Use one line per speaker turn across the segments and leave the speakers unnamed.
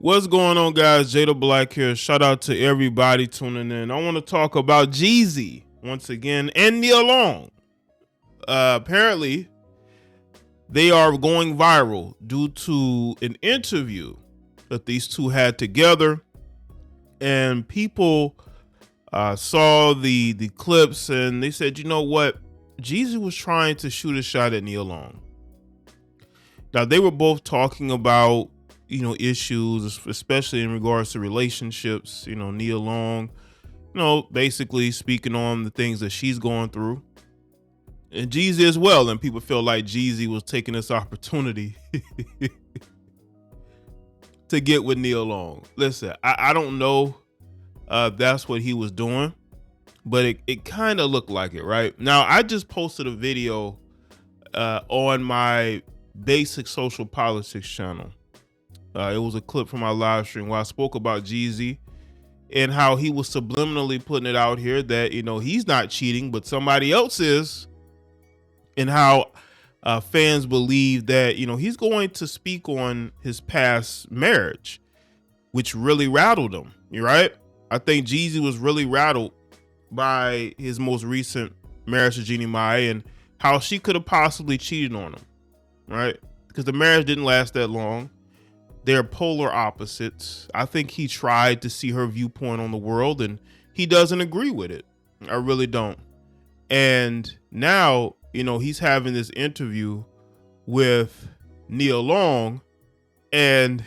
What's going on, guys? Jada Black here. Shout out to everybody tuning in. I want to talk about Jeezy once again and Nia Long. Apparently, they are going viral due to an interview that these two had together, and people saw the clips and they said, you know what? Jeezy was trying to shoot a shot at Nia Long. Now, they were both talking about issues, especially in regards to relationships. Nia Long, basically speaking on the things that she's going through, and Jeezy as well. And people feel like Jeezy was taking this opportunity to get with Nia Long. Listen, I don't know if that's what he was doing, but it kind of looked like it, right? Now, I just posted a video on my BasikSocialPoliticz channel. It was a clip from our live stream where I spoke about Jeezy and how he was subliminally putting it out here that, he's not cheating, but somebody else is. And how fans believe that, he's going to speak on his past marriage, which really rattled him. You're right. I think Jeezy was really rattled by his most recent marriage to Jeannie and how she could have possibly cheated on him. Right. Because the marriage didn't last that long. They're polar opposites. I think he tried to see her viewpoint on the world and he doesn't agree with it. I really don't. And now, he's having this interview with Nia Long, and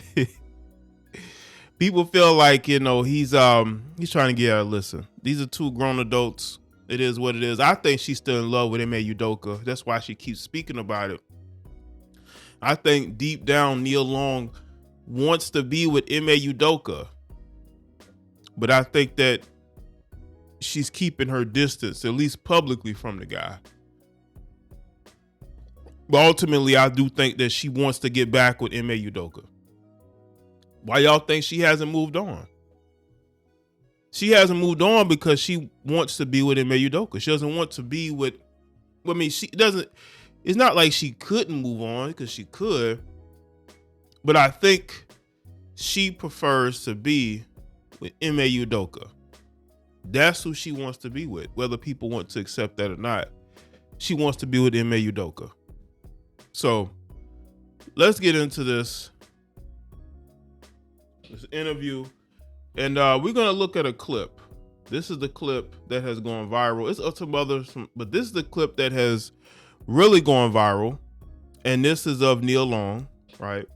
people feel like, he's trying to get her. Listen, these are two grown adults. It is what it is. I think she's still in love with Ime Udoka. That's why she keeps speaking about it. I think deep down, Nia Long wants to be with Ime Udoka, but I think that she's keeping her distance, at least publicly, from the guy. But ultimately, I do think that she wants to get back with Ime Udoka. Why y'all think she hasn't moved on? She hasn't moved on because she wants to be with Ime Udoka. She doesn't want to be with, she doesn't, it's not like she couldn't move on, because she could. But I think she prefers to be with Ime Udoka. That's who she wants to be with, whether people want to accept that or not. She wants to be with Ime Udoka. So let's get into this interview, and we're gonna look at a clip. This is the clip that has gone viral. It's some others, but this is the clip that has really gone viral, and this is of Nia Long, right?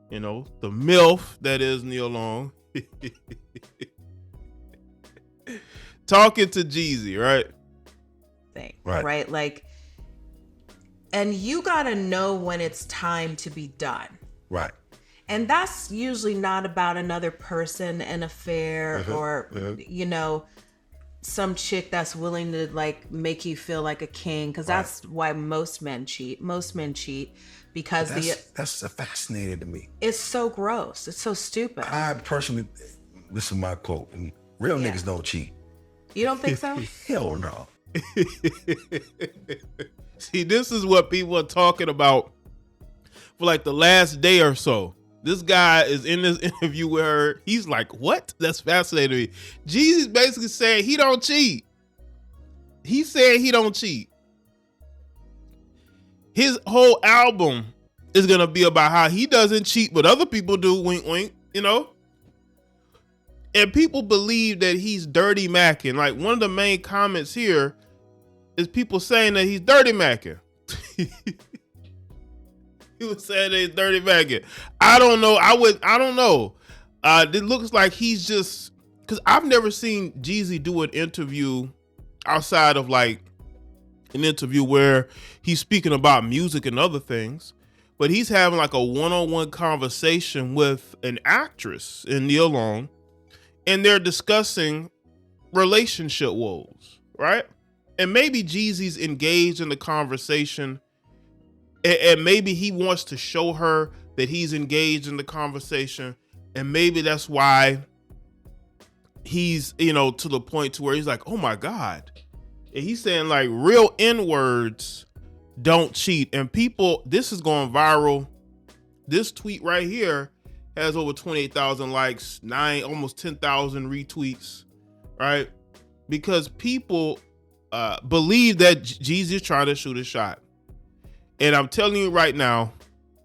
The MILF that is Nia Long talking to Jeezy, right?
Right. Like, and you gotta know when it's time to be done.
Right.
And that's usually not about another person, an affair, or, some chick that's willing to like make you feel like a king. Cause that's why most men cheat. Most men cheat because
that's fascinating to me.
It's so gross. It's so stupid.
I personally, this is my quote, and real niggas don't cheat.
You don't think so?
Hell no.
See, this is what people are talking about for like the last day or so. This guy is in this interview with her. He's like, what? That's fascinating to me. Jeezy's basically saying he don't cheat. He's saying he don't cheat. His whole album is going to be about how he doesn't cheat, but other people do, wink, wink, And people believe that he's dirty macking. Like, one of the main comments here is people saying that he's dirty macking. He was saying that he's dirty macking. I don't know. I don't know. It looks like he's just, because I've never seen Jeezy do an interview outside of like an interview where he's speaking about music and other things, but he's having like a one-on-one conversation with an actress in Nia Long, and they're discussing relationship woes, right? And maybe Jeezy's engaged in the conversation, and maybe he wants to show her that he's engaged in the conversation, and maybe that's why he's, to the point to where he's like, oh my God. And he's saying like real N-words don't cheat. And people, this is going viral. This tweet right here has over 28,000 likes, almost 10,000 retweets, right? Because people believe that Jeezy is trying to shoot a shot. And I'm telling you right now,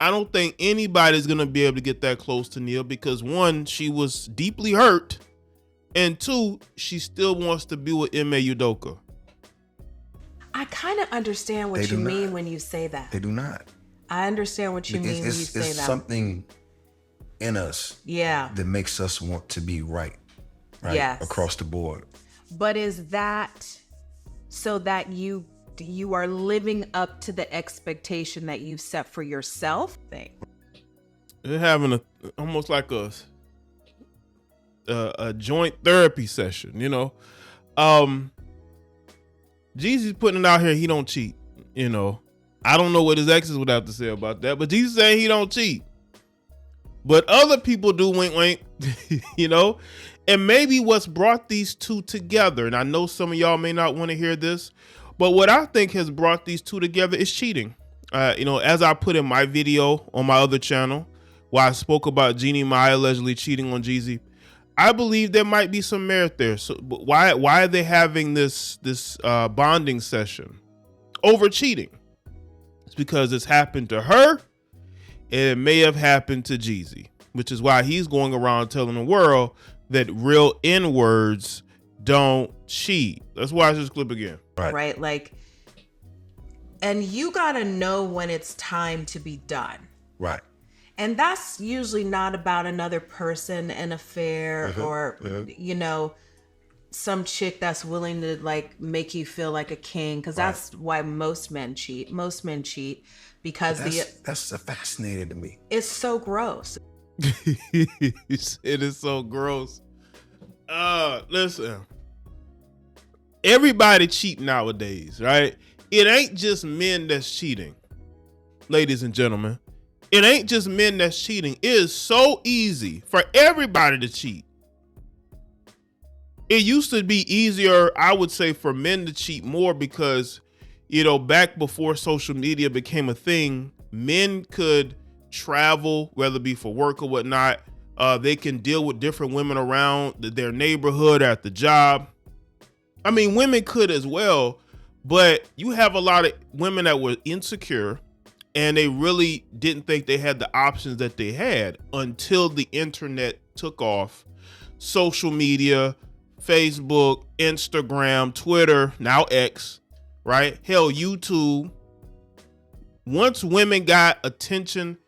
I don't think anybody's going to be able to get that close to Neil because one, she was deeply hurt. And two, she still wants to be with Ime Udoka.
I kind of understand what you mean when you say that.
They do not.
I understand what you mean when you say that.
It's something in us that makes us want to be right?
Yes.
Across the board.
But is that so that you are living up to the expectation that you've set for yourself?
They're having almost like a joint therapy session, you know. Jeezy's putting it out here, he don't cheat, you know. I don't know what his exes would have to say about that, but Jeezy saying he don't cheat. But other people do, wink, wink, you know. And maybe what's brought these two together, and I know some of y'all may not want to hear this, but what I think has brought these two together is cheating. You know, as I put in my video on my other channel, where I spoke about Jeannie Mai allegedly cheating on Jeezy, I believe there might be some merit there. So why are they having this bonding session over cheating? It's because it's happened to her, and it may have happened to Jeezy, which is why he's going around telling the world that real N-words don't cheat. Let's watch this clip again.
Right? Like, and you gotta know when it's time to be done.
Right.
And that's usually not about another person, an affair, or, you know, some chick that's willing to like make you feel like a king. Because that's why most men cheat. Most men cheat because
that's fascinating to me.
It's so gross.
It is so gross. Listen, everybody cheat nowadays, right? It ain't just men that's cheating, ladies and gentlemen. It ain't just men that's cheating. It is so easy for everybody to cheat. It used to be easier, I would say, for men to cheat more because, you know, back before social media became a thing, men could travel, whether it be for work or whatnot. They can deal with different women around their neighborhood, at the job. I mean, women could as well, but you have a lot of women that were insecure and they really didn't think they had the options that they had until the internet took off. Social media, Facebook, Instagram, Twitter, now X, right? Hell, YouTube. Once women got attention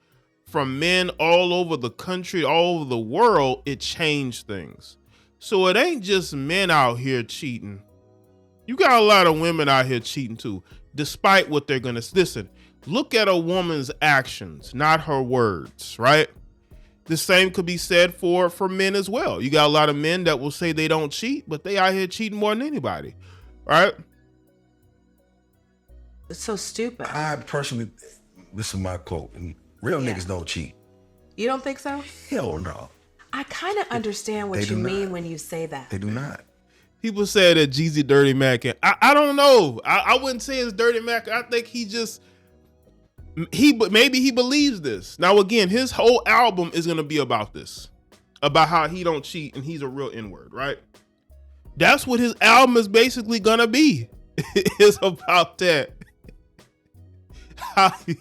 from men all over the country, all over the world, it changed things. So it ain't just men out here cheating. You got a lot of women out here cheating too, despite what they're gonna listen. Look at a woman's actions, not her words, right? The same could be said for men as well. You got a lot of men that will say they don't cheat, but they out here cheating more than anybody, right?
It's so stupid.
I personally, this is my quote, and real niggas don't cheat.
You don't think so?
Hell no.
I kind of understand what you mean when you say that.
They do not.
People say that Jeezy Dirty Mac, and I don't know. I wouldn't say it's Dirty Mac. I think maybe he believes this. Now, again, his whole album is going to be about this, about how he don't cheat and he's a real N-word, right? That's what his album is basically going to be. It's about that. How he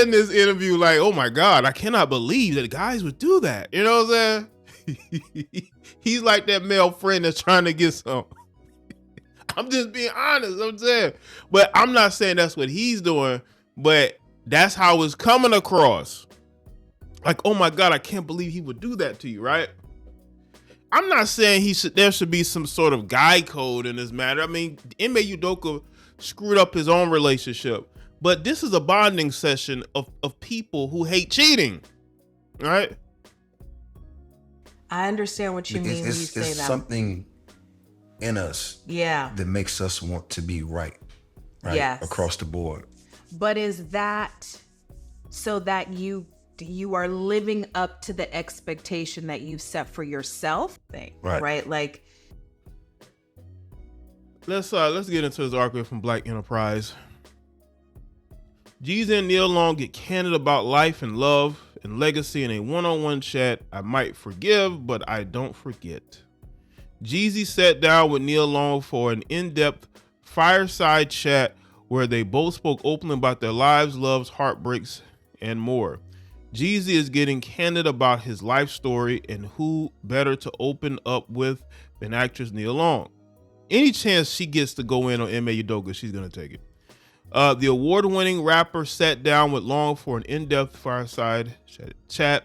in this interview like, oh my God, I cannot believe that guys would do that. You know what I'm saying? He's like that male friend that's trying to get some. I'm just being honest, I'm saying. But I'm not saying that's what he's doing, but that's how it's coming across. Like, oh my God, I can't believe he would do that to you, right? I'm not saying there should be some sort of guy code in this matter. I mean, Ime Udoka screwed up his own relationship, but this is a bonding session of people who hate cheating, right?
I understand what you mean when you say that.
It's something in us that makes us want to be right?
Yes.
Across the board.
But is that so that you are living up to the expectation that you've set for yourself? Right? Like,
let's get into this article from Black Enterprise. Jeezy and Neil Long get candid about life and love and legacy in a one-on-one chat. I might forgive, but I don't forget. Jeezy sat down with Neil Long for an in-depth fireside chat where they both spoke openly about their lives, loves, heartbreaks, and more. Jeezy is getting candid about his life story, and who better to open up with than actress Neil Long. Any chance she gets to go in on Ime Udoka, she's going to take it. The award-winning rapper sat down with Long for an in-depth fireside chat.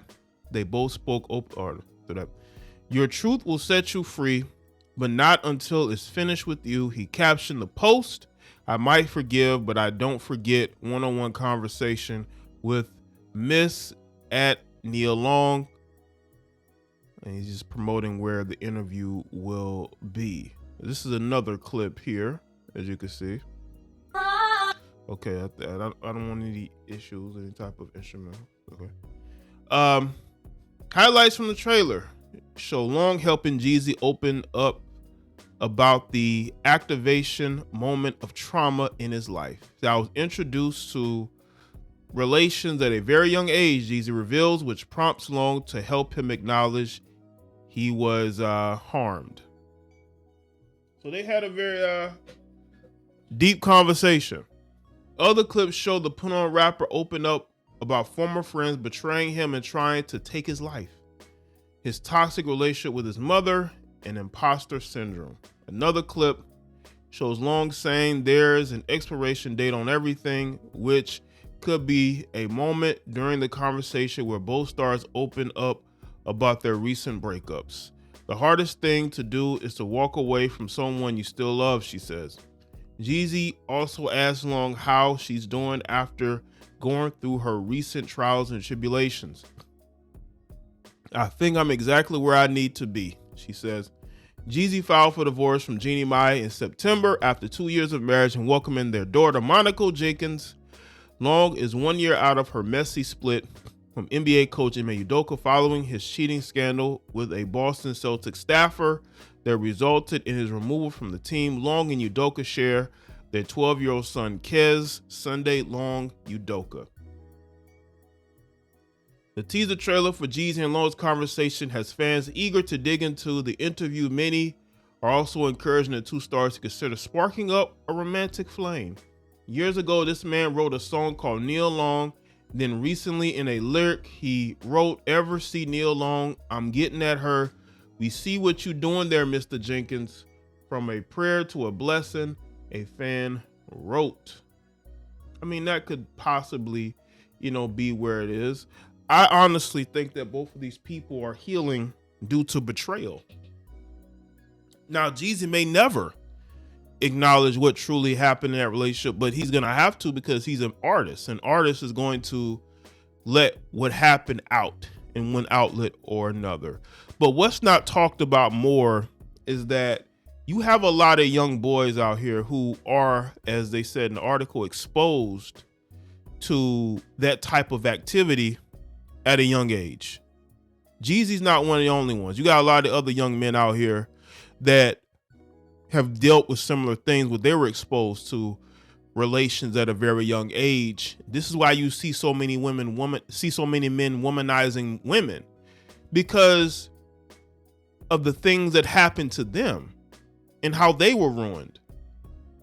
They both spoke open. Your truth will set you free, but not until it's finished with you. He captioned the post. I might forgive, but I don't forget. One-on-one conversation with Miss at Neil Long. And he's just promoting where the interview will be. This is another clip here, as you can see. Okay, I don't want any issues, any type of instrument. Okay. Highlights from the trailer show Long helping Jeezy open up about the activation moment of trauma in his life. I was introduced to relations at a very young age, Jeezy reveals, which prompts Long to help him acknowledge he was harmed. So they had a very deep conversation. Other clips show the put-on rapper open up about former friends betraying him and trying to take his life, his toxic relationship with his mother, and imposter syndrome. Another clip shows Long saying there's an expiration date on everything, which could be a moment during the conversation where both stars open up about their recent breakups. The hardest thing to do is to walk away from someone you still love, she says. Jeezy also asked Long how she's doing after going through her recent trials and tribulations. I think I'm exactly where I need to be, she says. Jeezy filed for divorce from Jeannie in September after 2 years of marriage and welcoming their daughter, Monica Jenkins. Long is 1 year out of her messy split from NBA coach Ime Udoka following his cheating scandal with a Boston Celtics staffer that resulted in his removal from the team. Long and Udoka share their 12-year-old son, Kez, Sunday. Long, Udoka. The teaser trailer for Jeezy and Long's conversation has fans eager to dig into the interview. Many are also encouraging the two stars to consider sparking up a romantic flame. Years ago, this man wrote a song called Neil Long. Then recently in a lyric, he wrote, "Ever see Neil Long? I'm getting at her. We see what you doing there, Mr. Jenkins. From a prayer to a blessing," a fan wrote. I mean, that could possibly, be where it is. I honestly think that both of these people are healing due to betrayal. Now, Jeezy may never acknowledge what truly happened in that relationship, but he's going to have to because he's an artist. An artist is going to let what happened out in one outlet or another. But what's not talked about more is that you have a lot of young boys out here who are, as they said in the article, exposed to that type of activity at a young age. Jeezy's not one of the only ones. You got a lot of other young men out here that have dealt with similar things where they were exposed to relations at a very young age. This is why you see so many men womanizing women, because of the things that happened to them and how they were ruined.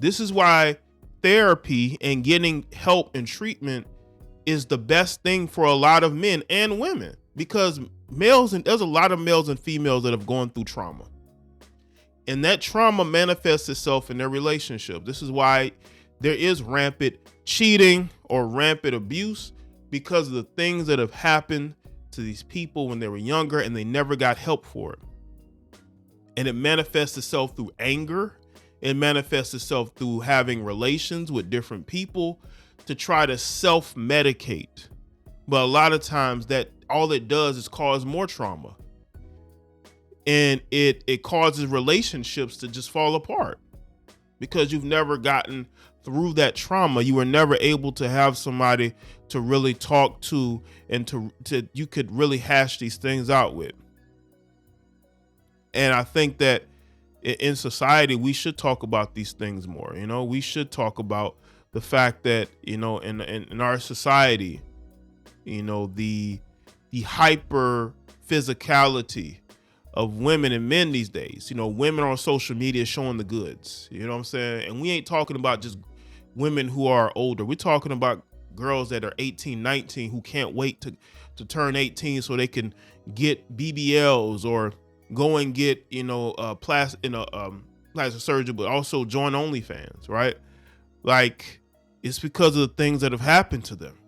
This is why therapy and getting help and treatment is the best thing for a lot of men and women, because there's a lot of males and females that have gone through trauma, and that trauma manifests itself in their relationship. This is why there is rampant cheating or rampant abuse, because of the things that have happened to these people when they were younger and they never got help for it. And it manifests itself through anger. It manifests itself through having relations with different people to try to self-medicate. But a lot of times that all it does is cause more trauma. And it causes relationships to just fall apart because you've never gotten through that trauma. You were never able to have somebody to really talk to and to you could really hash these things out with. And I think that in society, we should talk about these things more. We should talk about the fact that, you know, in our society, you know, the hyper physicality of women and men these days. You know, women on social media showing the goods. You know what I'm saying? And we ain't talking about just women who are older. We're talking about girls that are 18, 19 who can't wait to turn 18 so they can get BBLs or go and get, you know, plastic surgery, but also join OnlyFans, right? Like, it's because of the things that have happened to them,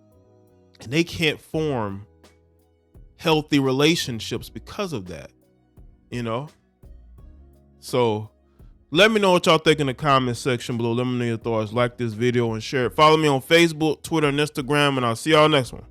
and they can't form healthy relationships because of that, you know? So let me know what y'all think in the comment section below. Let me know your thoughts. Like this video and share it. Follow me on Facebook, Twitter, and Instagram, and I'll see y'all next one.